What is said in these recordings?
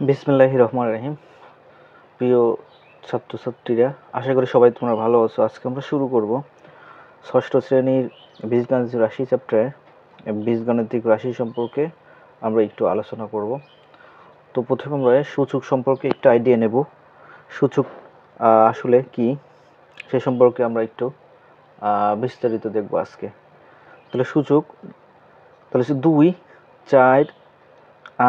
বিসমিল্লাহির রহমানির রহিম। প্রিয় ছাত্রছাত্রীরা, আশা করি সবাই তোমরা ভালো আছো। আজকে আমরা শুরু করব ষষ্ঠ শ্রেণীর বীজগাণিতিক রাশি চ্যাপ্টারে বীজগাণিতিক রাশি সম্পর্কে আমরা একটু আলোচনা করব। তো প্রথমে আমরা সূচক সম্পর্কে একটু আইডিয়া নেব। সূচক আসলে কি সে সম্পর্কে আমরা একটু বিস্তারিত দেখব আজকে। তাহলে সূচক তাহলে 2, 4,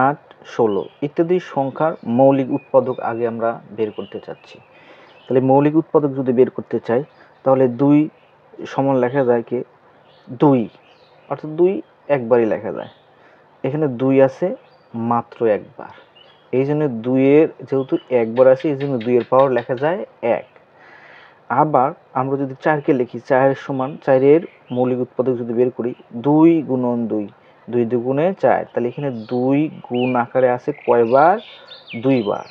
8, 16 ইত্যাদি সংখ্যার মৌলিক উৎপাদক আগে আমরা বের করতে চাচ্ছি। তাহলে মৌলিক উৎপাদক যদি বের করতে চাই তাহলে 2 সমান লেখা যায় কি 2, অর্থাৎ 2 একবারই লেখা যায়। এখানে 2 আছে মাত্র একবার, এই জন্য 2 এর যেহেতু একবার আছে এই জন্য 2 এর পাওয়ার লেখা যায় 1। আবার আমরা যদি 4কে লিখি, 4 সমান 4 এর মৌলিক উৎপাদক যদি বের করি 2 গুণন 2, 2 দুগুণে 4, তাহলে এখানে 2 গুণ আকারে আছে কয়বার? 2 বার।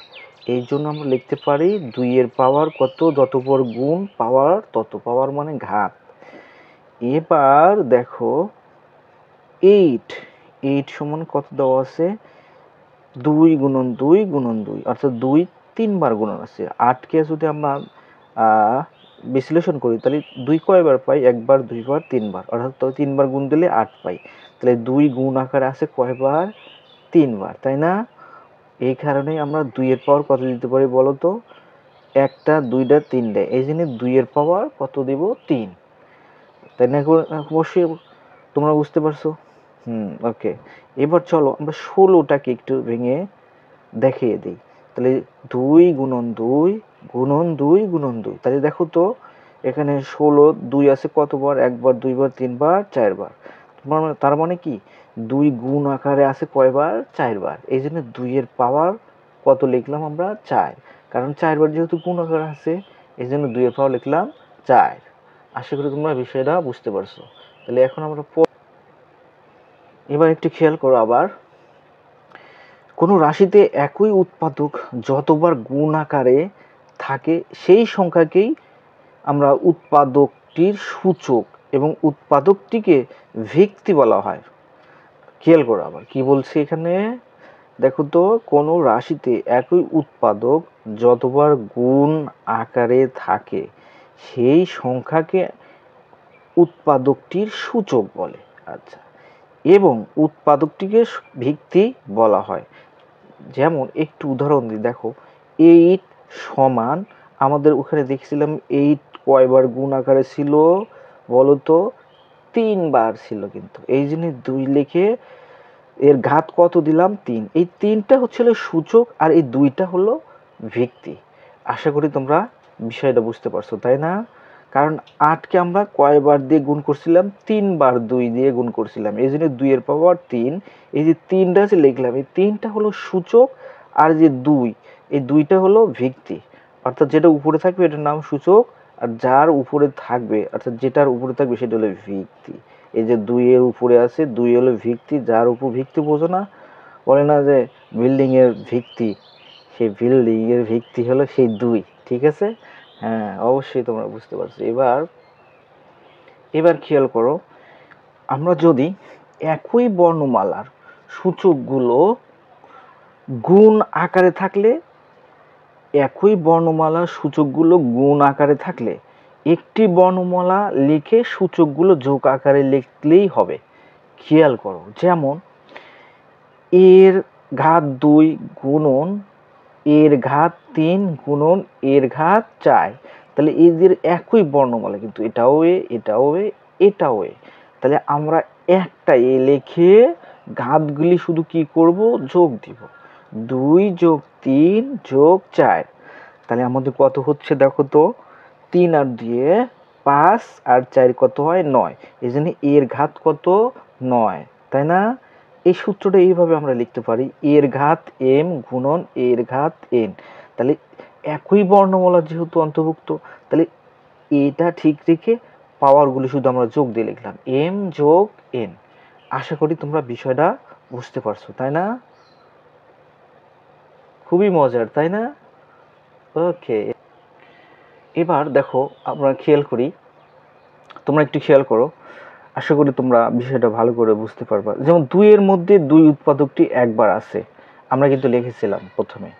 এই জন্য আমরা লিখতে পারি 2 এর পাওয়ার কত? যত পর গুণ পাওয়ার তত, পাওয়ার মানে ঘাত। এবার দেখো 8 সমান কত দেওয়া আছে? 2 গুণন 2 গুণন 2, অর্থাৎ 2 3বার গুণন আছে। 8কে যদি আমরা বিশ্লেষণ করি তাহলে 2 কয়বার পাই? একবার, দুইবার, তিনবার, অর্থাৎ 3বার গুণ দিলে 8 পাই। তাহলে 2 গুণ আকারে আছে কয়বার? 3বার, তাই না? এই কারণেই আমরা 2 এর পাওয়ার কত দিতে পারি বলো তো? 1টা, 2টা, 3টা, এই জন্য 2 এর পাওয়ার কত দেব? 3, তাই না? অবশ্যই তোমরা বুঝতে পারছো। ওকে। এবার চলো আমরা 16টাকে একটু ভেঙে দেখিয়ে দিই। তাহলে 2 গুণন 2 গুণন 2 গুণন 2, তাহলে দেখো তো এখানে 16, 2 আছে কতবার? একবার, দুইবার, তিনবার, 4বার। তার মানে কি 2 গুণ আকারে আছে কয়বার? 4বার। এই জন্য 2 এর পাওয়ার কত লিখলাম আমরা? 4, কারণ 4বার যেহেতু গুণ আকারে আছে এই জন্য 2 এর পাওয়ার লিখলাম 4। আশা করি তোমরা বিষয়টা বুঝতে পারছো। তাহলে এখন আমরা এবার একটু খেয়াল করো, আবার কোনো রাশিতে একই উৎপাদক যতবার গুণ আকারে থাকে সেই সংখ্যাকেই আমরা উৎপাদকটির সূচক এবং উৎপাদকটিকে ভিত্তি বলা হয়। খেয়াল করো আবার কি বলছি এখানে, দেখো তো কোনো রাশিতে একই উৎপাদক যতবার গুণ আকারে থাকে সেই সংখ্যাকে উৎপাদকটির সূচক বলে। আচ্ছা, এবং উৎপাদকটিকে ভিত্তি বলা হয়। যেমন একটু উদাহরণ দিই, দেখো 8 সমান, আমাদের ওখানে দেখছিলাম 8 কয়বার গুণ আকারে ছিল বলো তো? 3বার ছিল, কিন্তু এই জন্য 2 লিখে এর ঘাত কত দিলাম? 3। এই 3টা হচ্ছে সূচক আর এই 2টা হলো ভিত্তি। আশা করি তোমরা বিষয়টা বুঝতে পারছো, তাই না? কারণ 8কে আমরা কয়বার দিয়ে গুণ করছিলাম? 3বার 2 দিয়ে গুণ করছিলাম, এই জন্য 2 এর পাওয়ার 3। এই যে 3টা যে লিখলাম এই 3টা হলো সূচক, আর যে 2 এই 2টা হলো ভিত্তি। অর্থাৎ যেটা উপরে থাকবে এটার নাম সূচক, আর যার উপরে থাকবে অর্থাৎ যেটার উপরে থাকবে সেটা হলো ভিত্তি। এই যে 2 এর উপরে আছে 2 হলো ভিত্তি, যার উপর ভিত্তি বোঝো না? বলে না যে বিল্ডিং এর ভিত্তি, সেই বিল্ডিং এর ভিত্তি হলো সেই 2, ঠিক আছে? হ্যাঁ, অবশ্যই তোমরা বুঝতে পারছো। এবার খেয়াল করো, আমরা যদি একই বর্ণমালার সূচকগুলো গুণ আকারে থাকলে একই বর্ণমালার সূচকগুলো গুণ আকারে থাকলে একটি বর্ণমালা লিখে সূচকগুলো যোগ আকারে লিখলেই হবে। খেয়াল করো, যেমন এর ঘাত 2 গুণন এর ঘাত 3 গুণন এর ঘাত 4, তাহলে এদের একই বর্ণমালা, কিন্তু এটাও এ, এটাও এ, এটাও এ। তাহলে আমরা একটা এ লিখে ঘাতগুলি শুধু কি করব? যোগ দিব। 2 যোগ 3 যোগ 4, তাহলে আমাদের কত হচ্ছে দেখো তো? 3 আর 2 5 আর 4 কত হয়? 9। এই জন্য এর ঘাত কত? 9, তাই না? এই সূত্রটা এইভাবে আমরা লিখতে পারি, এর ঘাত m গুণন এর ঘাত n। তাহলে একই বর্ণমালা যেহেতু অন্তর্ভুক্ত, তাহলে এটা ঠিক রেখে পাওয়ারগুলি শুধু আমরা যোগ দিয়ে লিখলাম m যোগ n। আশা করি তোমরা বিষয়টা বুঝতে পারছো, তাই না? খুবই মজার, তাই না? ওকে। এবার দেখো আমরা খেয়াল করি, তোমরা একটু খেয়াল করো, আশা করি তোমরা বিষয়টা ভালো করে বুঝতে পারবা। যেমন 2 এর মধ্যে 2 উৎপাদকটি একবার আছে, আমরা কিন্তু লিখেছিলাম প্রথমে,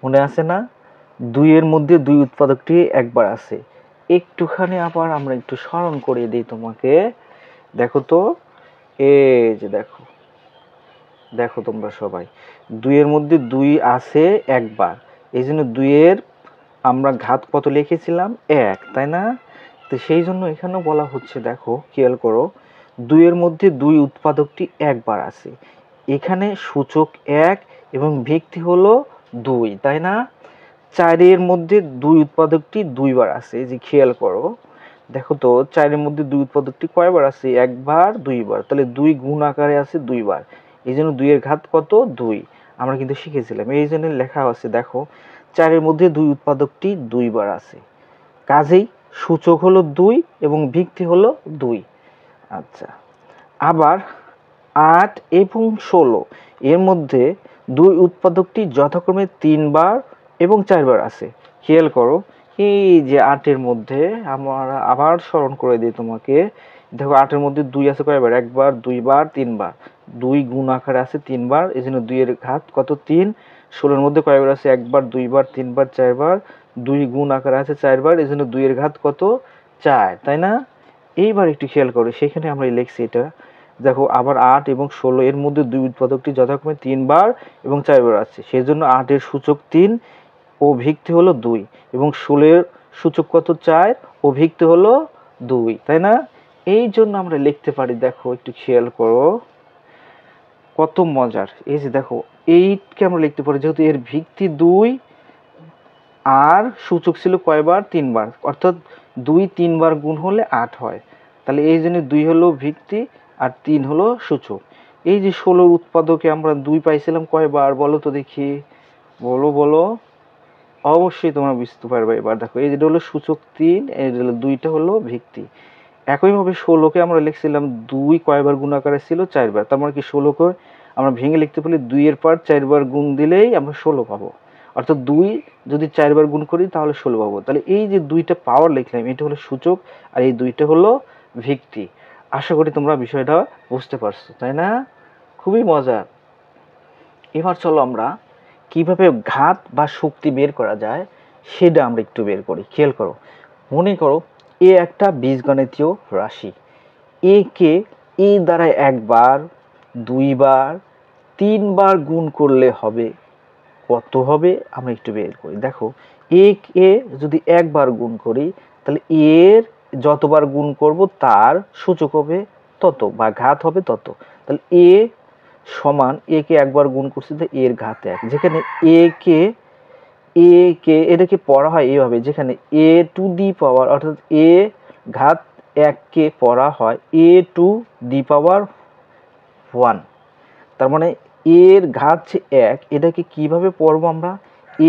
মনে আছে না? 2 এর মধ্যে 2 উৎপাদকটি একবার আছে। একটুখানি আবার আমরা একটু স্মরণ করিয়ে দিই তোমাকে। দেখো তো, এই যে দেখো, দেখো তোমরা সবাই, 2 এর মধ্যে 2 আছে একবার, এই জন্য 2 এর আমরা ঘাত কত লিখেছিলাম? 1, তাই না? তো সেই জন্য এখানেও বলা হচ্ছে, দেখো খেয়াল করো, 2 এর মধ্যে 2 উৎপাদকটি একবার আছে। এখানে সূচক 1 এবং ভিত্তি হলো 2, তাই না? 4 এর মধ্যে 2 উৎপাদকটি 2 বার আছে, এই যে খেয়াল করো, দেখো তো 4 এর মধ্যে 2 উৎপাদকটি কয়বার আছে? একবার, 2 বার, তাহলে 2 গুণ আকারে আছে 2 বার, এই জন্য 2 এর ঘাত কত? 2। আমরা কিন্তু শিখেছিলাম, এই জন্য লেখা আছে, দেখো 4 এর মধ্যে 2 উৎপাদকটি 2 বার আছে, কাজেই সূচক হলো 2 এবং ভিত্তি হলো 2। আচ্ছা, আবার 8 এবং 16 এর মধ্যে 2 উৎপাদকটি যথাক্রমে 3 বার এবং 4 বার আছে। খেয়াল করো, এই যে 8 এর মধ্যে আমরা আবার স্মরণ করে দিই তোমাকে, দেখো 8 এর মধ্যে 2 আছে কয়বার? একবার, 2 বার, 3 বার, 2 গুণ আকারে আছে 3 বার, এই জন্য 2 এর ঘাত কত? 3। 16 এর মধ্যে কয়বার আছে? একবার, 2 বার, 3 বার, 4 বার, 2 গুণ আকারে আছে 4 বার, এই জন্য 2 এর ঘাত কত? 4, তাই না? এইবার একটু খেয়াল করো, সেখানে আমরা লিখছি এটা, দেখো আবার 8 এবং 16 এর মধ্যে 2 উৎপাদকটি যথাক্রমে 3 বার এবং 4 বার আছে, সেই জন্য 8 এর সূচক 3 ও ভিত্তি হলো 2 এবং 16 এর সূচক কত? 4 ও ভিত্তি হলো 2, তাই না? এই জন্য আমরা লিখতে পারি, দেখো একটু খেয়াল করো কত মজার, এই যে দেখো 8 কে আমরা লিখতে পারি, যেহেতু এর ভিত্তি 2 আর সূচক ছিল কয়বার? 3 বার, অর্থাৎ 2 3 বার গুণ হলে 8 হয়, তাহলে এই জন্য 2 হলো ভিত্তি আর 3 হলো সূচক। এই যে 16 উৎপাদকে আমরা 2 পাইছিলাম কয়বার? বলো তো দেখি, বলো বলো, অবশ্যই তোমরা বুঝতে পারবে। এবার দেখো, এই যেটা হলো সূচক 3, এই হলো 2টা হলো ভিত্তি। একইভাবে 16কে আমরা লিখছিলাম 2 কয়বার গুণ আকারে ছিল? 4 বার, তার মানে কি 16কে আমরা ভেঙে লিখতে পারি 2 এর পাওয়ার 4 বার গুণ দিলেই আমরা 16 পাবো, অর্থাৎ 2 যদি 4 বার গুণ করি তাহলে 16 পাবো। তাহলে এই যে 2টা পাওয়ার লিখলাম, এটা হলো সূচক আর এই 2টা হলো ভিত্তি। আশা করি তোমরা বিষয়টা বুঝতে পারছো, তাই না? খুবই মজার। এবার চলো আমরা কিভাবে ঘাত বা শক্তি বের করা যায় সেটা আমরা একটু বের করি। খেয়াল করো, মনে করো এ একটা বীজগণিতীয় রাশি, এ কে এ দ্বারা একবার, 2 বার, 3 বার গুণ করলে হবে কত? হবে আমরা একটু বের করি। দেখো, এ কে যদি একবার গুণ করি, তাহলে এর যতবার গুণ করব তার সূচক হবে তত বা ঘাত হবে তত। তাহলে এ সমান, এ কে একবার গুণ করছি তো এর ঘাত 1, যেখানে এ কে এটাকে পড়া হয় এইভাবে, যেখানে এ টু দি পাওয়ার, অর্থাৎ এ ঘাত 1 কে পড়া হয় এ টু দি পাওয়ার 1, তার মানে এর ঘাত 1, এটাকে কিভাবে পড়বো আমরা?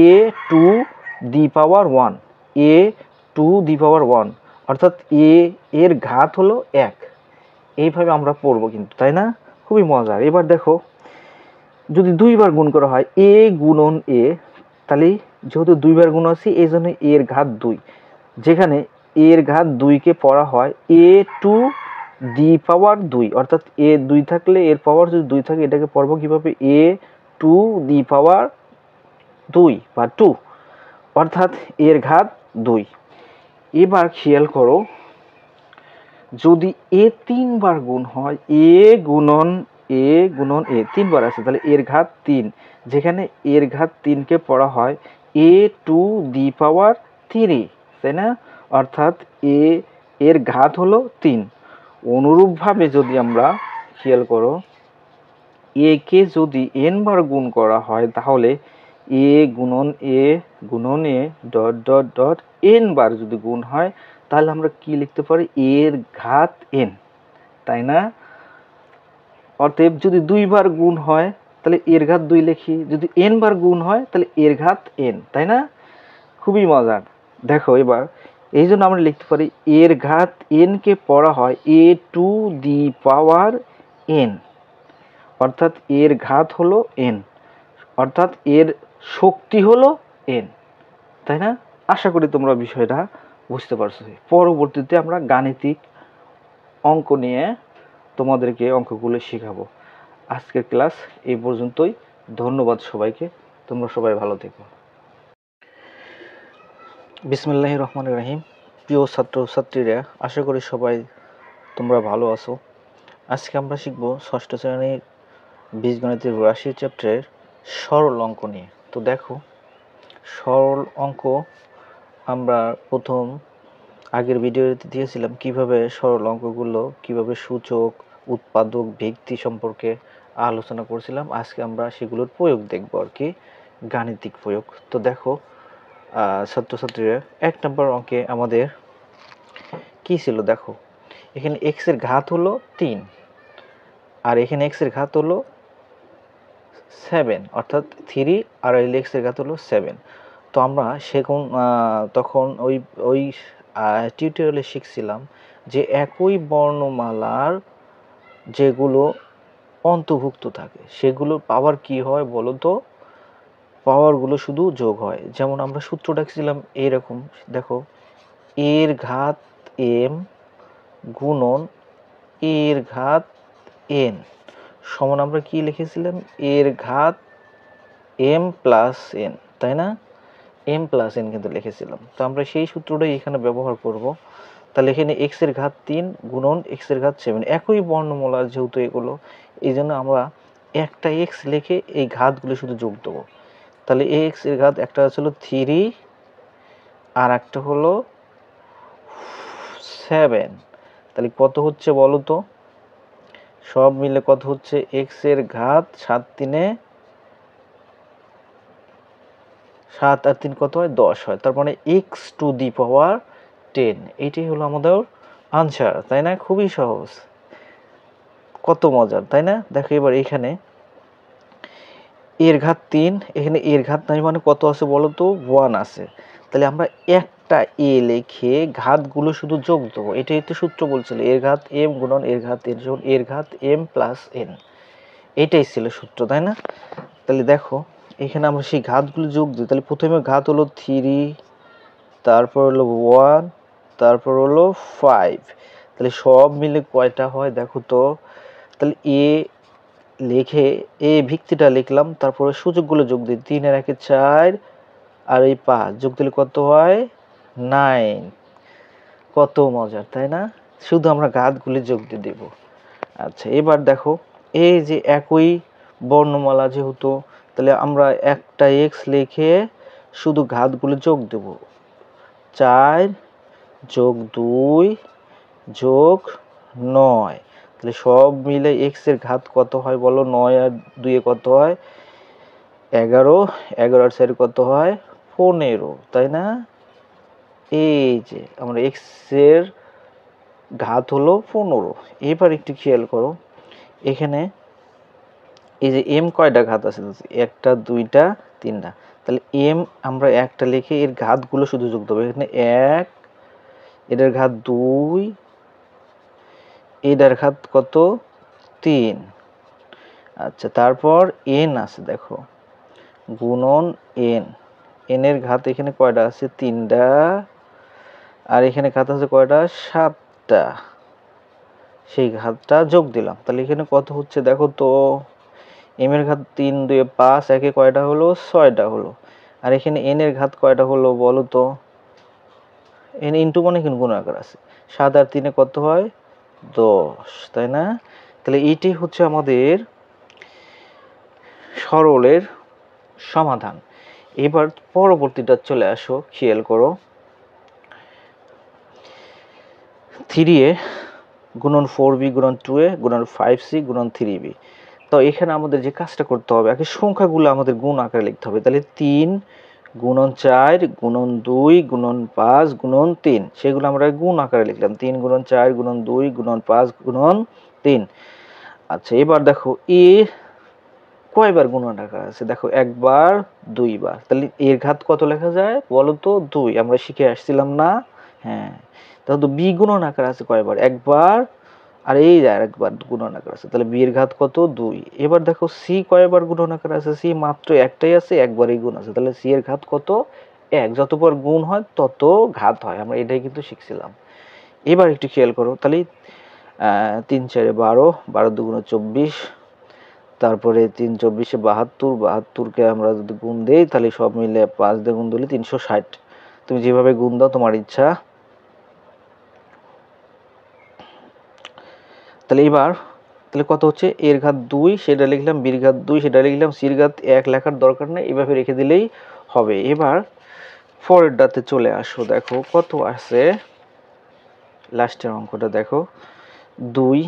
এ to the power 1, A to the পাওয়ার 1, অর্থাৎ এর ঘাত হলো 1, এইভাবে আমরা পড়বো কিন্তু, তাই না? খুবই মজার। এবার দেখো, যদি 2 বার গুণ করা হয় এ গুণন এ, তাহলে যেহেতু 2 বার গুণ আছে এই জন্য এর ঘাত 2, যেখানে এর ঘাত 2 কে পড়া হয় এ টু দি পাওয়ার 2, অর্থাৎ এ 2 থাকলে এর পাওয়ার যদি 2 থাকে এটাকে পড়বো কিভাবে? এ টু দি পাওয়ার 2 বা 2, অর্থাৎ এর ঘাত 2। এবার খেয়াল করো, যদি এ 3 বার গুণ হয়, এ গুণন এ 3 বার আছে, তাহলে এর ঘাত 3, যেখানে এর ঘাত 3 কে পড়া হয় এ টু দি পাওয়ার 3, তাই না? অর্থাৎ এর ঘাত হলো 3। অনুরূপভাবে যদি আমরা খেয়াল করো, এ কে যদি n বার গুণ করা হয়, তাহলে এ গুণন A dot dot dot n বার যদি গুণ হয়, তাহলে আমরা কি লিখতে পারি? এর ঘাত n, তাই না? অতএব যদি 2 বার গুণ হয় তাহলে এর ঘাত 2 লিখি, যদি n বার গুণ হয় তাহলে এর ঘাত n, তাই না? খুবই মজার। দেখো এবার এই জন্য আমরা লিখতে পারি এর ঘাত n কে পড়া হয় এ টু দি পাওয়ার n, অর্থাৎ এর ঘাত হলো n, অর্থাৎ এর শক্তি হলো n, তাই না? আশা করি তোমরা বিষয়টা বুঝতে পারছো। পরবর্তীতে আমরা গাণিতিক অঙ্ক নিয়ে তোমাদেরকে অঙ্কগুলো শেখাবো। আজকের ক্লাস এই পর্যন্তই। ধন্যবাদ সবাইকে, তোমরা সবাই ভালো থেকো। বিসমিল্লাহির রহমানির রহিম। প্রিয় ছাত্রছাত্রীরা, আশা করি সবাই তোমরা ভালো আছো। আজকে আমরা শিখব ষষ্ঠ শ্রেণীর বীজগণিতের রাশি চ্যাপ্টারের সরল অঙ্ক নিয়ে। তো দেখো, সরল অঙ্ক আমরা প্রথম আগের ভিডিওতে দিয়েছিলাম কিভাবে সরল অঙ্কগুলো, কিভাবে সূচক, উৎপাদক, ভিত্তি সম্পর্কে আলোচনা করছিলাম। আজকে আমরা সেগুলোর প্রয়োগ দেখব আর কি, গাণিতিক প্রয়োগ। তো দেখো ছাত্রছাত্রীরা, 1 নম্বর অঙ্কে আমাদের কি ছিল দেখো, এখানে x এর ঘাত হলো 3 আর এখানে x এর ঘাত হলো 7, অর্থাৎ 3 আর x এর ঘাত হলো 7। তো আমরা তখন ওই টিউটোরিয়ালে শিখছিলাম যে একই বর্ণমালার যেগুলো অন্তর্ভুক্ত থাকে সেগুলোর পাওয়ার কি হয় বলো তো? পাওয়ারগুলো শুধু যোগ হয়। যেমন আমরা সূত্র ডাকছিলাম এইরকম, দেখো, এর ঘাত m গুণন এর ঘাত n সমান আমরা কি লিখেছিলাম? এর ঘাত m প্লাস n, তাই না? m প্লাস n কিন্তু লিখেছিলাম। তো আমরা সেই সূত্রটাই এখানে ব্যবহার করব। তাহলে এখানে x এর ঘাত 3 গুণন x এর ঘাত 7, একই বর্ণমালার যেহেতু এগুলো, এই জন্য আমরা একটা x লিখে এই ঘাতগুলো শুধু যোগ দেবো। তাহলে x এর ঘাত একটা ছিল 3 আর একটা হলো 7, তাহলে কত হচ্ছে বলো তো? সব মিলে কত হচ্ছে? x এর ঘাত 7 আর 3 কত হয়? 10 হয়। তার মানে x টু দি পাওয়ার 10, এটাই হলো আমাদের আনসার, তাই না? খুবই সহজ, কত মজার, তাই না? দেখো এবার এখানে এর ঘাত 3, এখানে এর ঘাত নাই মানে কত আছে বলো তো? 1 আছে। তাহলে আমরা একটা এ লিখে ঘাতগুলো শুধু যোগ দেবো। এটাই তো সূত্র বলছিল, এর ঘাত m গুণন এর ঘাত n সমান এর ঘাত m প্লাস n, এটাই ছিল সূত্র, তাই না? তাহলে দেখো এখানে আমরা সেই ঘাতগুলো যোগ দিই। তাহলে প্রথমে ঘাত হলো 3, তারপর হলো 1, তারপর হলো 5। তাহলে সব মিলে কয়টা হয় দেখো তো? তাহলে এ লিখে এ ভিত্তিটা লিখলাম, তারপরে সূচকগুলো যোগ দিই। 3 এর 1 4 আর এই 5 যোগ দিলে কত হয়? 9। কত মজার, তাই না? শুধু আমরা ঘাতগুলি যোগ দিয়ে দেব। আচ্ছা, এবার দেখো, এই যে একই বর্ণমালা যেহেতু, তাহলে আমরা একটা x লিখে শুধু ঘাতগুলো যোগ দেব। 4 যোগ 2 যোগ 9, তাহলে সব মিলে x এর ঘাত কত হয় বলো? 9 আর 2 এ কত হয়? 11, 11 আর 4 কত হয়? 15, তাই না? এই যে আমরা x এর ঘাত হলো 15। এবার একটু খেয়াল করো, এখানে এই যে m কয়টা ঘাত আছে? একটা, দুইটা, তিনটা। তাহলে m আমরা একটা লিখে এর ঘাতগুলো শুধু যোগ দেবো। এখানে 1, এটার ঘাত 2, এটার ঘাত কত? 3। আচ্ছা, তারপর n আছে দেখো, গুণন n, n এর ঘাত এখানে কয়টা আছে? 3টা, আর এখানে ঘাত আছে কয়টা? 7টা। সেই ঘাতটা যোগ দিলাম। তাহলে এখানে কত হচ্ছে দেখো তো? m এর ঘাত 3 2 5, একে কয়টা হলো? 6টা হলো। আর এখানে n এর ঘাত কয়টা হলো বলো তো? n ইনটু মানে এখানে গুণ আকার আছে। 7 আর 3 এ কত হয়? 10, তাই না? তাহলে এইটাই হচ্ছে আমাদের সরলের সমাধান। এবার পরবর্তীটা চলে আসো, খেয়াল করো। 3a গুণন 4b গুণন 2a গুণন 5c গুণন 3b। তো এখানে আমাদের যে কাজটা করতে হবে, আগে সংখ্যাগুলো আমাদের গুণ আকারে লিখতে হবে। তাহলে 3 গুণন 4 গুণন 2 গুণন 5 গুণন 3, সেগুলো আমরা গুণ আকারে লিখলাম। 3 গুণন 4 গুণন 2 গুণন 5 গুণন 3। আচ্ছা, এবার দেখো এ কয়বার গুণন আকার আছে? দেখো একবার, দুইবার। তাহলে এর ঘাত কত লেখা যায় বলো তো? 2, আমরা শিখে আসছিলাম না? হ্যাঁ। তাহলে তো বি গুণন আকার আছে কয়বার? একবার, আর এই যে আরেকবার গুণন আকার আছে। তাহলে বি এর ঘাত কত? 2। এবার দেখো সি কয়বার গুণন আকার আছে? সি মাত্র একটাই আছে, একবারই গুণ আছে। তাহলে সি এর ঘাত কত? 1। যতবার গুণ হয় তত ঘাত হয়, আমরা এটাই কিন্তু শিখছিলাম। এবার একটু খেয়াল করো, তাহলে 3 4 12, 12 2 24, তারপরে 3 24 72, 72কে আমরা যদি গুণ দেই তাহলে সব মিলে 5 দিয়ে গুণ দিলে 360। তুমি যেভাবে গুণ দাও তোমার ইচ্ছা। তাহলে এবার তাহলে কত হচ্ছে, এর ঘাত 2 সেটা লিখলাম, বির ঘাত 2 সেটা লিখলাম, সির ঘাত 1 লেখার দরকার নেই, এভাবে রেখে দিলেই হবে। এবার পরেরটাতে চলে আসো, দেখো কত আছে লাস্টের অঙ্কটা দেখো, 2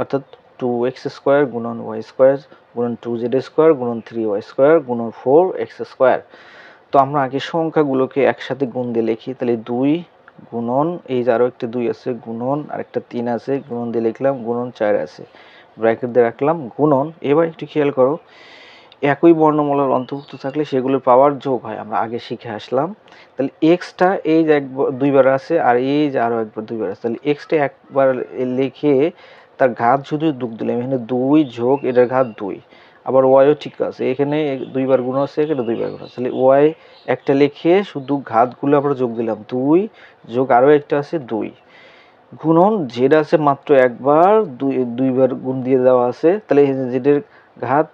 অর্থাৎ 2x² গুণন y² গুণন 2z² গুণন 3y² গুণন 4x²। তো আমরা আগে সংখ্যাগুলোকে একসাথে গুণ দিয়ে লিখি, তাহলে 2 গুণন, এই যে আরও একটা 2 আছে, গুণন আরেকটা 3 আছে, গুণন দিয়ে লিখলাম, গুণন 4 আছে, ব্র্যাকেট দিয়ে রাখলাম, গুণন। এবার একটু খেয়াল করো, একই বর্ণমালার অন্তর্ভুক্ত থাকলে সেগুলোর পাওয়ার যোগ হয়, আমরা আগে শিখে আসলাম। তাহলে এক্সটা এই যে দুইবার আছে, আর এই যে আরও একবার দুইবার আছে, তাহলে এক্সটা একবার লিখে তার ঘাত শুধু যোগ দিলাম, এখানে 2 যোগ এটার ঘাত 2। আবার ওয়াইও ঠিক আছে, এখানে দুইবার গুণ আছে, এখানে দুইবার গুণ আছে, তাহলে ওয়াই একটা লিখে শুধু ঘাতগুলো আমরা যোগ দিলাম, 2 যোগ আরও একটা আছে 2 গুণন যেটা আছে মাত্র একবার দুইবার গুণ দিয়ে দেওয়া আছে, তাহলে যেটার ঘাত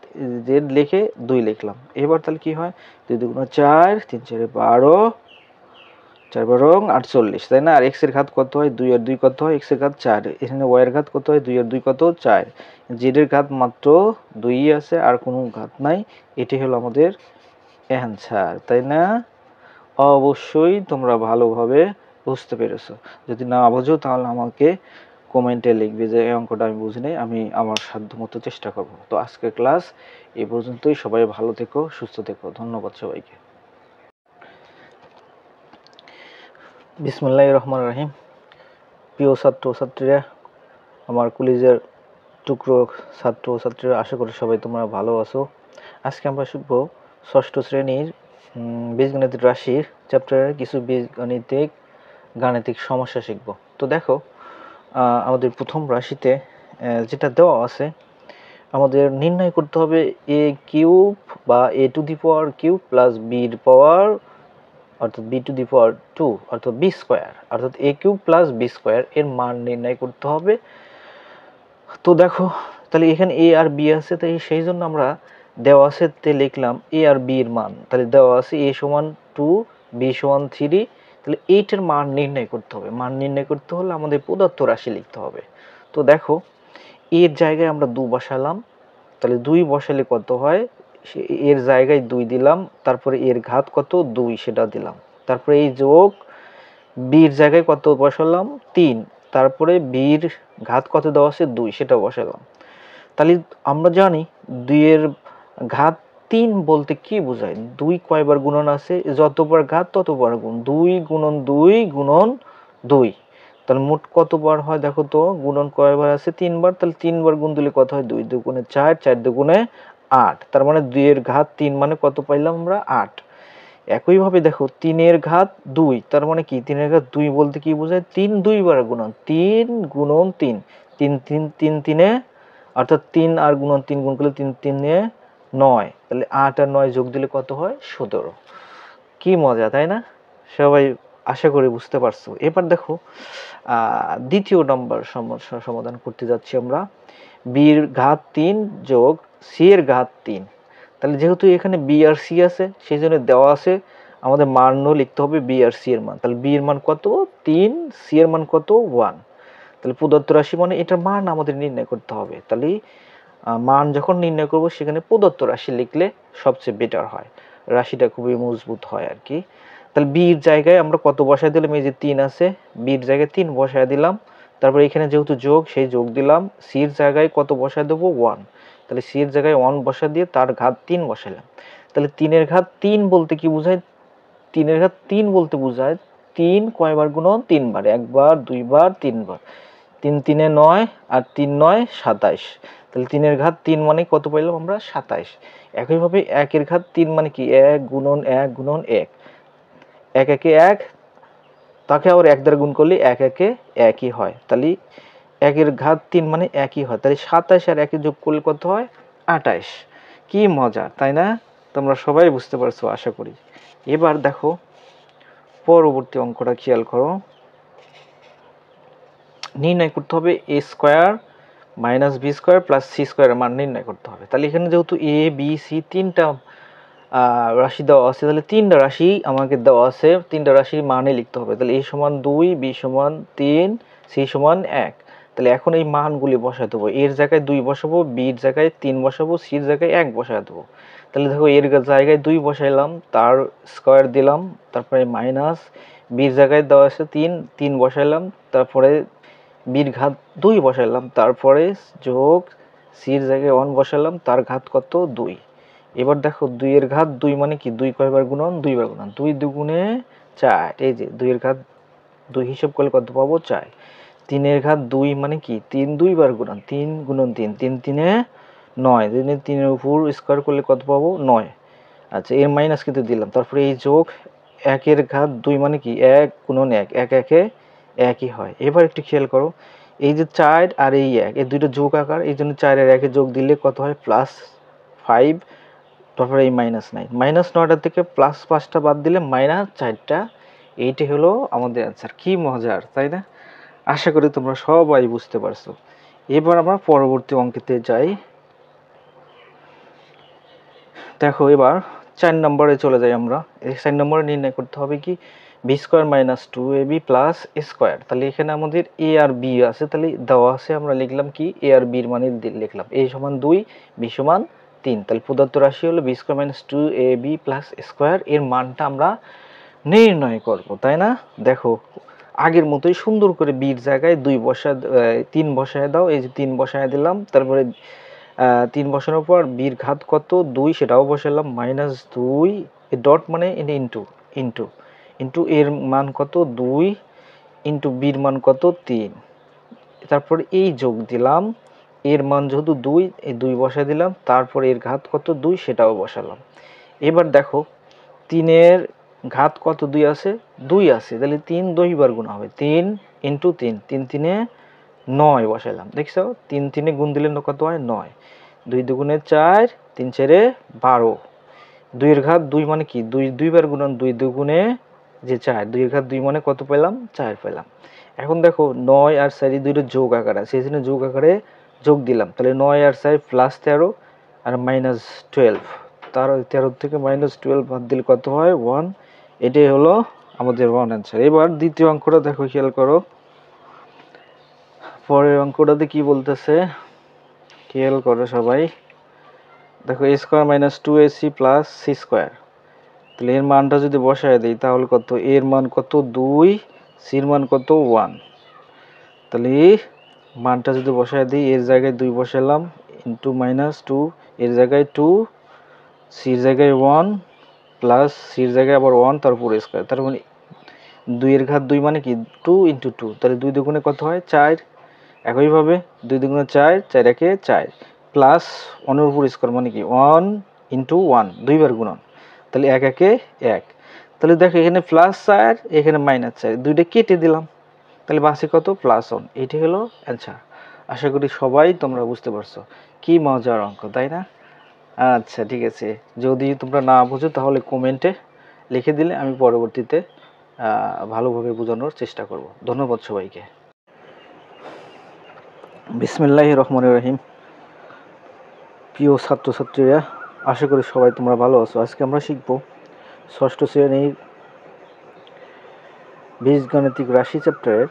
জেড লিখে 2 লিখলাম। এবার তাহলে কি হয়, 2 2 4, 3 4 12, 4 12 48, তাই না? আর এক্স এর ঘাত কত হয়, 2 আর 2 কত হয়, এক্স এর ঘাত 4, এখানে ওয়াই এর ঘাত কত হয়, 2 আর 2 কত 4, জেড এর ঘাত মাত্র 2 আছে, আর কোনো ঘাত নাই। এটি হলো আমাদের অ্যান্সার, তাই না? অবশ্যই তোমরা ভালোভাবে বুঝতে পেরেছো। যদি না বোঝো তাহলে আমাকে কমেন্টে লিখবে যে এই অঙ্কটা আমি বুঝিনি, আমি আমার সাধ্যমতো চেষ্টা করব। তো আজকের ক্লাস এই পর্যন্তই। সবাই ভালো থেকো, সুস্থ থেকো। ধন্যবাদ সবাইকে। বিসমিল্লাহির রহমানির রহিম। প্রিয় ছাত্র ছাত্রীরা, আমার কলেজের টুকরো ছাত্র ছাত্রীরা, আশা করি সবাই তোমরা ভালো আছো। আজকে আমরা শিখব ষষ্ঠ শ্রেণীর বীজগণিত রাশির চ্যাপ্টারের কিছু বীজগণিতিক গাণিতিক সমস্যা শিখব। তো দেখো, আমাদের প্রথম রাশিতে যেটা দেওয়া আছে, আমাদের নির্ণয় করতে হবে এ কিউব বা a to the power cube plus বির পাওয়ার অর্থাৎ বি টু দি পাওয়ার 2 অর্থাৎ বি স্কোয়ার, অর্থাৎ এ কিউব প্লাস বি স্কোয়ার এর মান নির্ণয় করতে হবে। তো দেখো, তাহলে এখানে এ আর বি আছে, তাই সেই জন্য আমরা দেওয়া আছে তে লিখলাম এ আর বি এর মান। তাহলে দেওয়া আছে এ সমান 2, বি সমান 3, তাহলে এইটার মান নির্ণয় করতে হবে। মান নির্ণয় করতে হলে আমাদের প্রদত্ত রাশি লিখতে হবে। তো দেখো, এর জায়গায় আমরা 2 বসালাম, তাহলে 2 বসালে কত হয়, এর জায়গায় 2 দিলাম, তারপরে এর ঘাত কত 2 সেটা দিলাম, তারপরে এই যোগ, বির জায়গায় কত বসালাম 3, তারপরে বির ঘাত কত দেওয়া আছে 2 সেটা বসালাম। তাহলে আমরা জানি 2 এর ঘাত 3 বলতে কি বোঝায়, 2 কয়বার গুণন আছে, যতবার ঘাত ততবার গুণ, 2 গুণন 2 গুণন 2, তাহলে মোট কতবার হয় দেখো তো, গুণন কয়বার আছে 3 বার, তাহলে 3 বার গুণ দিলে কত হয়, 2 দুগুণে 4, 4 দুগুণে 8, তার মানে 2 এর ঘাত 3 মানে কত পাইলাম আমরা 8। একইভাবে দেখো 3 এর ঘাত 2, তার মানে কি 3 এর ঘাত 2 বলতে কি বোঝায়, 3 দুইবার গুণন, 3 গুণন 3, 3 3 3 3-এ অর্থাৎ 3 আর গুণন 3 গুণ করলে 3 3-এ 9, তাহলে 8 আর 9 যোগ দিলে কত হয় 17। কি মজা, তাই না? সবাই আশা করি বুঝতে পারছো। এবার দেখো, দ্বিতীয় নম্বর সমস্যা সমাধান করতে যাচ্ছি আমরা। বির ঘাত 3 যোগ সি এর ঘাত 3, তাহলে যেহেতু এখানে বি আর সি আছে, সেই জন্য দেওয়া আছে আমাদের মানও লিখতে হবে বি আর সি এর মান। তাহলে বি এর মান কত 3, সি এর মান কত 1, তাহলে প্রদত্ত রাশি মানে এটার মান আমাদের নির্ণয় করতে হবে। তাহলে মান যখন নির্ণয় করব সেখানে প্রদত্ত রাশি লিখলে সবচেয়ে বেটার হয়, রাশিটা খুবই মজবুত হয় আর কি। তাহলে বির জায়গায় আমরা কত বসায় দিলাম, এই যে 3 আছে, বির জায়গায় 3 বসায় দিলাম, তারপরে এখানে যেহেতু যোগ সেই যোগ দিলাম, সির জায়গায় কত বসায় দেবো 1, তাহলে সির জায়গায় 1 বসা দিয়ে তার ঘাত 3 বসালাম। তাহলে 3 এর ঘাত 3 বলতে কি বোঝায়, 3 এর ঘাত 3 বলতে বোঝায় 3 কয়বার গুণন 3 বার, একবার 2 বার 3 বার, 3 3-এ 9 আর 3 9 27, তাহলে 3 এর ঘাত 3 মানে কত পাইলাম আমরা 27। একইভাবে 1 এর ঘাত 3 মানে কি 1 গুণন 1 গুণন 1, 1 1-এ 1, তাকে আবার 1 দ্বারা গুণ করলে 1 1-এ 1ই হয়, তাহলে 1 এর ঘাত 3 মানে 1ই হয়, তাহলে 27 আর 1 যোগ করলে কত হয় 28। কি মজা, তাই না? তোমরা সবাই বুঝতে পারছো আশা করি। এবার দেখো পরবর্তী অঙ্কটা খেয়াল করো, নির্ণয় করতে হবে a square minus b square plus c স্কোয়ারের মান নির্ণয় করতে হবে। তাহলে এখানে যেহেতু এ বি সি তিনটা রাশি দেওয়া আছে, তাহলে তিনটা রাশি আমাকে দেওয়া আছে, তিনটা রাশির মানে লিখতে হবে। তাহলে এ সমান 2, বি সমান 3, সি সমান 1। তাহলে এখন এই মানগুলি বসায় দেবো। এর জায়গায় 2 বসাবো, বির জায়গায় 3 বসাবো, সির জায়গায় 1 বসায় দেবো। তাহলে দেখো এর জায়গায় 2 বসাইলাম, তার স্কোয়ার দিলাম, তারপরে মাইনাস বির জায়গায় দেওয়া আছে 3, 3 বসাইলাম, তারপরে বির ঘাত 2 বসাইলাম, তারপরে যোগ সির জায়গায় 1 বসালাম, তার ঘাত কত 2। এবার দেখো 2 এর ঘাত 2 মানে কি 2 কয়বার গুণন 2 বার গুণন, 2 দুগুণে 4। এই যে 2 এর ঘাত 2 হিসাব করলে কত পাবো 4। 3 এর ঘাত 2 মানে কি 3 2 বার গুণন, 3 গুণন 3, 3 3 এ 9, 3 এর উপর স্কয়ার করলে কত পাবো 9। আচ্ছা এর মাইনাস কিন্তু দিলাম, তারপরে এই যোগ 1 এর ঘাত 2 মানে কি 1 গুণন 1, 1 1 এ 1ই হয়। এবার একটু খেয়াল করো, এই যে 4 আর এই 1 এই দুটো যোগ আকার, এই জন্য 4 আর 1 এ যোগ দিলে কত হয় প্লাস 5, তারপরে এই -9, -9টা থেকে প্লাস 5টা বাদ দিলে -4টা। এইটাই হলো আমাদের অ্যান্সার। কি মজার তাই না? আশা করি তোমরা সবাই বুঝতে পারছো। এবার আমরা পরবর্তী অঙ্কেতে যাই। দেখো এবার 4 নম্বরে চলে যাই আমরা। এই 4 নম্বরে নির্ণয় করতে হবে কি b square minus 2ab plus a square. তাহলে এখানে আমাদের এ আর বি আছে, তাহলে দেওয়া আছে, আমরা লিখলাম কি এ আর বির মানে লিখলাম এ সমান 2, বি সমান 3। তাহলে প্রদত্ত রাশি হলো B square minus 2ab plus square. এর মানটা আমরা নির্ণয় করব, তাই না? দেখো আগের মতোই সুন্দর করে বির জায়গায় 2 বসায় 3 বসায় দাও। এই যে 3 বসায় দিলাম, তারপরে 3 বসানোর পর বির ঘাত কত 2 সেটাও বসালাম, -2 এই ডট মানে ইন্টু ইন্টু ইন্টু এর মান কত 2 ইন্টু বির মান কত 3, তারপর এই যোগ দিলাম, এর মান যেহেতু 2 এই 2 বসায় দিলাম, তারপর এর ঘাত কত 2 সেটাও বসালাম। এবার দেখো 3 এর ঘাত কত 2 আছে 2 আছে, তাহলে 3 2 বার গুণ হবে, 3 ইন্টু 3, 3 3 এ 9 বসাইলাম। দেখছো 3 3 এ গুণ দিলে কত হয় 9, 2 দুগুণে 4, 3 4 এ 12। 2 এর ঘাত 2 মানে কি 2 2 বার গুণন, 2 দুগুণে যে 4, 2 এর ঘাত 2 মানে কত পেলাম 4 পেলাম। এখন দেখো 9 আর 4 এই দুইটা যোগ আকারে আছে, সেই জন্য যোগ আকারে যোগ দিলাম। তাহলে 9 আর 4 প্লাস 13 আর মাইনাস 12, তার 13 থেকে -12 বাদ দিলে কত হয় 1। এটাই হলো আমাদের 1 অ্যান্সার। এবার দ্বিতীয় অঙ্কটা দেখো, খেয়াল করো পরের অঙ্কটাতে কি বলতেছে, খেয়াল করো সবাই। দেখো a square minus 2ac plus C square. তাহলে এর মানটা যদি বসায় দিই তাহলে কত, এর মান কত 2, সির মান কত 1। তাহলে মানটা যদি বসায় দিই, এর জায়গায় 2 বসালাম ইন্টু -2, এর জায়গায় 2, সির জায়গায় 1 প্লাস সির জায়গায় আবার 1, তারপর স্কোয়ার। তার মানে 2 এর ঘাত 2 মানে কি 2 ইন্টু 2, তাহলে 2 দুগুণে কত হয় 4। একইভাবে 2 দুগুণে 4, 4 একে 4 প্লাস 1 এর উপর স্কোয়ার মানে কি 1 ইন্টু 1, 2 বার গুণন, তাহলে 1 একে 1। তাহলে দেখো এখানে +4 এখানে -4, দুইটা কেটে দিলাম, তাহলে বাসে কত +1। এটি হলো অ্যান্সার। আশা করি সবাই তোমরা বুঝতে পারছো। কি মজার অঙ্ক তাই না? আচ্ছা ঠিক আছে, যদি তোমরা না বুঝো তাহলে কমেন্টে লিখে দিলে আমি পরবর্তীতে ভালোভাবে বোঝানোর চেষ্টা করব। ধন্যবাদ সবাইকে। বিসমিল্লাহির রহমানির রহিম। প্রিয় ছাত্রছাত্রীরা, আশা করি সবাই তোমরা ভালো আছো। আজকে আমরা শিখব ষষ্ঠ শ্রেণীর বীজগাণিতিক রাশি চ্যাপ্টারের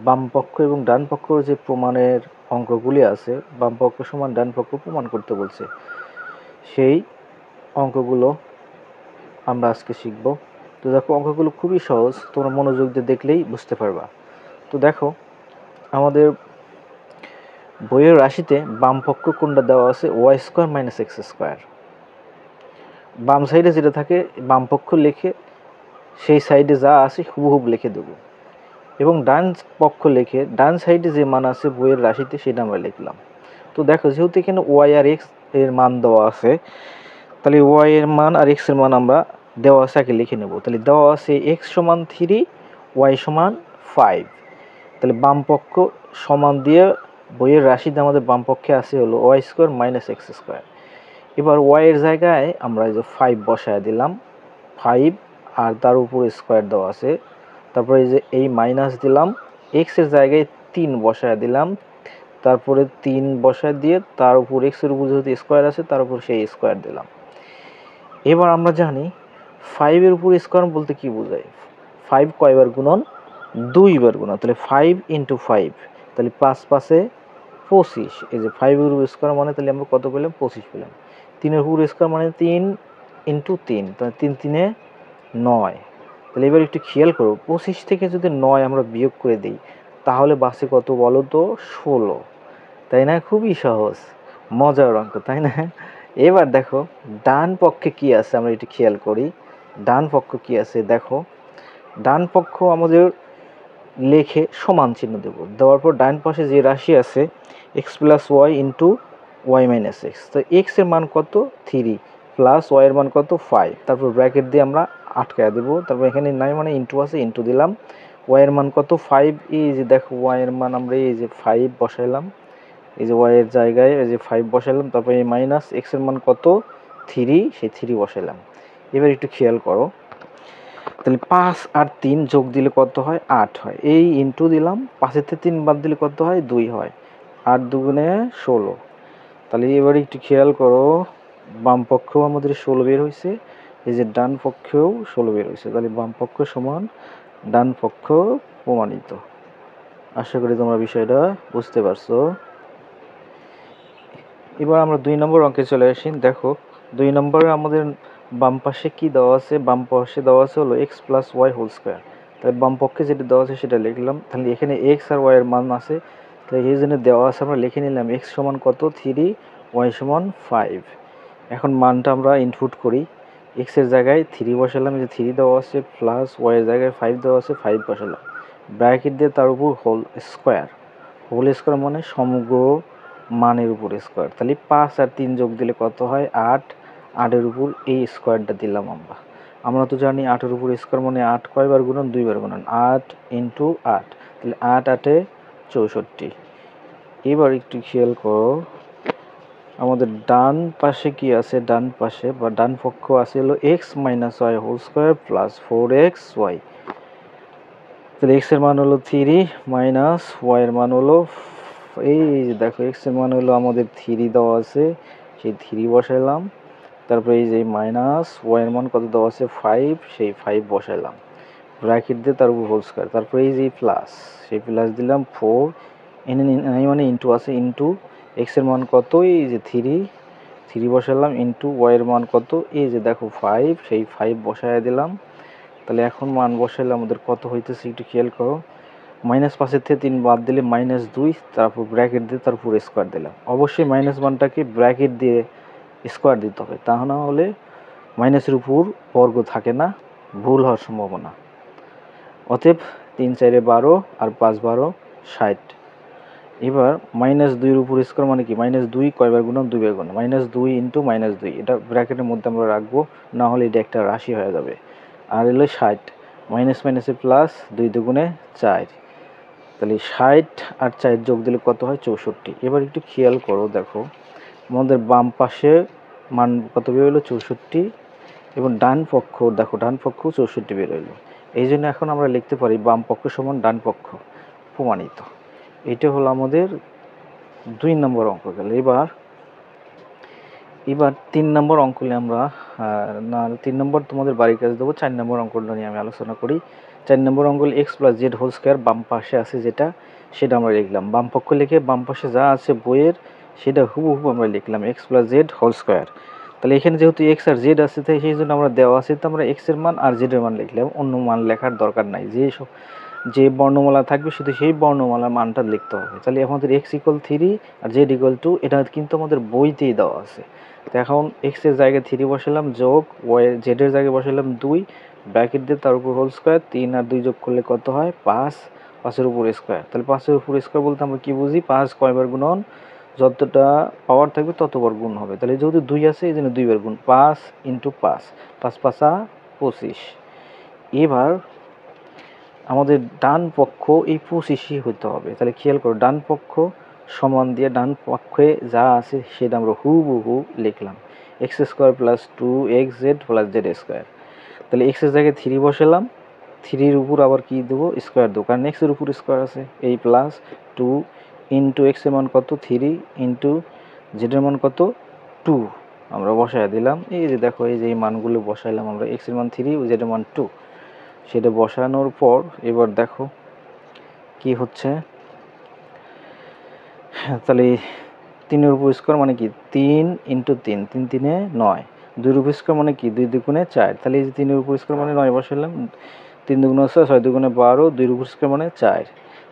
বামপক্ষ এবং ডান পক্ষ যে প্রমাণের অঙ্কগুলি আছে, বামপক্ষ সমান ডান পক্ষ প্রমাণ করতে বলছে, সেই অঙ্কগুলো আমরা আজকে শিখব। তো দেখো অঙ্কগুলো খুবই সহজ, তোমরা মনোযোগ দিয়ে দেখলেই বুঝতে পারবা। তো দেখো আমাদের বইয়ের রাশিতে বাম পক্ষ কোনটা দেওয়া আছে Y square minus X square. বাম সাইডে যেটা থাকে বাম পক্ষ লিখে সেই সাইডে যা আছে হুবহুব লিখে দেব, এবং ডান পক্ষ লিখে ডান সাইডে যে মান আছে বইয়ের রাশিতে সেটা আমরা লিখলাম। তো দেখো যেহেতু এখানে ওয়াই আর এক্স এর মান দেওয়া আছে, তাহলে ওয়াই এর মান আর এক্স এর মান আমরা দেওয়া আছে আগে লিখে নেব। তাহলে দেওয়া আছে এক্স সমান 3, ওয়াই সমান 5। তাহলে বাম পক্ষ সমান দিয়ে বইয়ের রাশিতে আমাদের বাম পক্ষে আছে হলো Y square minus X square. এবার ওয়াই এর জায়গায় আমরা এই যে 5 বসায় দিলাম, 5 আর তার উপর স্কোয়ার দেওয়া আছে, তারপরে এই যে এই মাইনাস দিলাম, এক্স এর জায়গায় 3 বসায় দিলাম, তারপরে 3 বসায় দিয়ে তার উপর x এর উপর যেহেতু স্কোয়ার আছে তার উপর সেই স্কোয়ার দিলাম। এবার আমরা জানি 5 এর উপর স্কোয়ার বলতে কি বোঝায়, 5 কয়বার গুণন, 2 বার গুণন, তাহলে 5 × 5, তাহলে 5 5 25, এই যে 5 এর উপর স্কোয়ার মানে তাহলে আমরা কত পেলাম, 25 পেলাম। 3 এর উপর স্কোয়ার মানে 3 × 3, তাহলে 3 3 এ 9। তাহলে এবার একটু খেয়াল করো, 25 থেকে যদি 9 আমরা বিয়োগ করে দিই তাহলে বাসে কত বলো তো, 16, তাই না? খুবই সহজ, মজার অঙ্ক, তাই না? এবার দেখো ডান পক্ষে কি আছে আমরা একটু খেয়াল করি। ডান পক্ষ কি আছে দেখো, ডান পক্ষ আমাদের লেখে সমান চিহ্ন দেব, দেওয়ার পর ডান পাশে যে রাশি আছে x + y × y - x, তো x এর মান কত 3 প্লাস y এর মান কত 5, তারপর ব্র্যাকেট দিয়ে আমরা আটকায় দেব, তারপর এখানে নাই মানে ইন্টু আছে, ইন্টু দিলাম, y এর মান কত 5, এই যে দেখো y এর মান আমরা এই যে 5 বসাইলাম, এই যে y এর জায়গায় এই যে 5 বসাইলাম, তারপর এই মাইনাস x এর মান কত 3, সেই 3 বসাইলাম। এবার একটু খেয়াল করো, তাহলে 5 আর 3 যোগ দিলে কত হয়, 8 হয়, এই ইন্টু দিলাম, 5 থেকে 3 বাদ দিলে কত হয়, 2 হয়, 8 দুগুণে 16। তাহলে এবার একটু খেয়াল করো, বাম পক্ষেও আমাদের 16 বের হয়েছে, এই যে ডান পক্ষেও 16 বের হয়েছে, তাহলে বাম পক্ষ সমান ডান পক্ষ প্রমাণিত। আশা করি তোমরা বিষয়টা বুঝতে পারছো। এবার আমরা 2 নম্বর অঙ্কে চলে আসি। দেখো 2 নম্বরে আমাদের বাম পাশে কি দেওয়া আছে, বাম পাশে দেওয়া আছে হলো x + y², তাহলে বাম পক্ষে যেটা দেওয়া আছে সেটা লিখলাম, তাহলে এখানে x আর y এর মান আছে, তাহলে এই জন্য দেওয়া আছে আমরা লিখে নিলাম x সমান কত 3, y সমান 5। এখন মানটা আমরা ইনপুট করি, x এর জায়গায় 3 বসালাম, এই যে 3 দেওয়া আছে, প্লাস y এর জায়গায় 5 দেওয়া আছে, 5 বসালাম, ব্র্যাকেট দিয়ে তার উপর হোল স্কোয়ার মানে সমগ্র মানের উপর স্কোয়ার, তাহলে 5 আর 3 যোগ দিলে কত হয় 8, 8 এর উপর এই স্কোয়ারটা দিলাম। আমরা তো জানি 8 এর উপর স্কোয়ার মানে 8 কয়বার গুণন, 2 বার গুণন, 8 × 8, তাহলে 8 8 এ 64। এবার একটু খেয়াল করো, আমাদের ডান পাশে কি আছে, ডান পাশে বা ডান পক্ষ আছে হলো x - y² প্লাস 4xy, তাহলে x এর মান হলো 3 মাইনাস y এর মান হলো, এই যে দেখো x এর মান হলো আমাদের 3 দেওয়া আছে, সেই 3 বসাইলাম, তারপরে এই যে মাইনাস y এর মান কত দেওয়া আছে 5, সেই 5 বসাইলাম, ব্র্যাকেট দিয়ে তার উপর হোল স্কয়ার, তারপরে এই যে প্লাস, সেই প্লাস দিলাম 4, এনে মানে ইন্টু আছে, ইন্টু x এর মান কত, এই যে 3 বসালাম, ইন্টু y এর মান কত, এই যে দেখো 5, সেই 5 বসায় দিলাম। তাহলে এখন মান বসাইলে আমাদের কত হইতেছে একটু খেয়াল করো, -5 থেকে 3 বাদ দিলে -2, তারপর ব্র্যাকেট দিয়ে তার উপর স্কোয়ার দিলাম, অবশ্যই মাইনাস মানটাকে ব্র্যাকেট দিয়ে স্কোয়ার দিতে হবে, তা না হলে মাইনাসের উপর বর্গ থাকে না, ভুল হওয়ার সম্ভাবনা। অতএব 3 4 12 আর 5 12 60। এবার -2 এর উপর স্কোয়ার মানে কি, -2 কয়বার গুণন, 2 বার গুণন, -2 × -2, এটা ব্র্যাকেটের মধ্যে আমরা রাখবো, না হলে এটা একটা রাশি হয়ে যাবে। আর হলো 60, মাইনাস মাইনাসে প্লাস, 2 দুগুণে 4, তাহলে 60 আর 4 যোগ দিলে কত হয় 64। এবার একটু খেয়াল করো, দেখো আমাদের বাম পাশে মান কত বের হলো 64, এবং ডান পক্ষ দেখো, ডান পক্ষ 64 বের হলো, এই জন্য এখন আমরা লিখতে পারি বাম পক্ষ সমান ডান পক্ষ প্রমাণিত। এটা হলো আমাদের 2 নম্বর অঙ্ক গেল। এবার 3 নম্বর অঙ্ক নিয়ে আমরা না 3 নম্বর তোমাদের বাড়ির কাজ দেবো, 4 নম্বর অঙ্কটা নিয়ে আমি আলোচনা করি। 4 নম্বর অঙ্ক x + z² বাম পাশে আছে যেটা, সেটা আমরা লিখলাম, বাম পক্ষ লিখে বাম পাশে যা আছে বইয়ের সেটা হুবহু আমরা লিখলাম x + z²। তাহলে এখানে যেহেতু x আর z আছে, তাই সেই জন্য আমরা দেওয়া আছে, তো আমরা x এর মান আর z এর মান লিখলাম, অন্য মান লেখার দরকার নাই, যে বর্ণমালা থাকবে শুধু সেই বর্ণমালার মানটা লিখতে হবে। তাহলে আমাদের x = 3 আর z = 2, এটা কিন্তু আমাদের বইতেই দেওয়া আছে। তো এখন x এর জায়গায় 3 বসালাম, যোগ y z এর জায়গায় বসালাম 2, ব্র্যাকেট দিয়ে তার উপর হোল স্কয়ার, 3 আর 2 যোগ করলে কত হয় 5, 5 এর উপর স্কয়ার। তাহলে 5 এর উপর স্কয়ার বলতে আমরা কি বুঝি, 5 কয়বার গুণন, যতটা পাওয়ার থাকবে ততবার গুণ হবে, তাহলে যেহেতু 2 আছে এই জন্য 2 বার গুণ, 5 × 5, 5 5 25। এবার আমাদের ডান পক্ষ এই 25ই হতে হবে, তাহলে খেয়াল করো ডান পক্ষ সমান দিয়ে ডান পক্ষে যা আছে সেটা আমরা হুবহু লিখলাম, x² + 2xz + z²। তাহলে x এর জায়গায় 3 বসালাম, 3-র উপর আবার কি দেবো, স্কোয়ার দেবো, কারণ এক্সের উপর স্কোয়ার আছে। এই প্লাস 2 ইন্টু এক্সের মান কত 3 ইন্টু জেডের মান কত 2, আমরা বসায় দিলাম। এই যে দেখো এই যে এই মানগুলো বসাইলাম আমরা, এক্সের মান 3 জেডের মান 2, সেটা বসানোর পর এবার দেখো কি হচ্ছে। তাহলে 3-এর উপর স্কোয়ার মানে কি 3 ইন্টু 3, 3 3-এ 9, 2-এর উপর স্কোয়ার মানে কি 2 2 4, তাহলে এই যে 3-এর উপর স্কোয়ার মানে 9 বসালাম, 3 2 6, 6 2 12, 2-এর উপর স্কোয়ার মানে 4।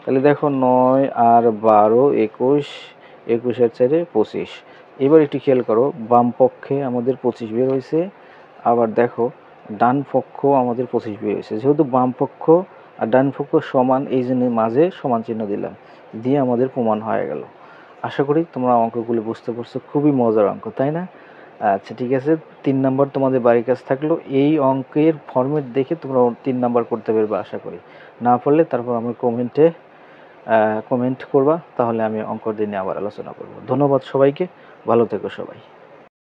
তাহলে দেখো 9 আর 12 21, 21 আর 4 25। এবার একটু খেয়াল করো, বাম পক্ষে আমাদের 25 বের হয়েছে, আবার দেখো ডান পক্ষ আমাদের 25 বের হয়েছে। যেহেতু বাম পক্ষ আর ডান পক্ষ সমান, এই জন্য মাঝে সমান চিহ্ন দিলাম, দিয়ে আমাদের প্রমাণ হয়ে গেল। আশা করি তোমরা অঙ্কগুলো বুঝতে পারছো, খুবই মজার অঙ্ক, তাই না? আচ্ছা ঠিক আছে, 3 নাম্বার তোমাদের বাড়ির কাজ থাকলো। এই অঙ্কের ফরম্যাট দেখে তোমরা 3 নাম্বার করতে পারবে আশা করি। না পারলে তারপর আমি কমেন্ট করবা, তাহলে আমি অঙ্ক দিনে আবার আলোচনা করব। ধন্যবাদ সবাইকে, ভালো থেকো সবাই।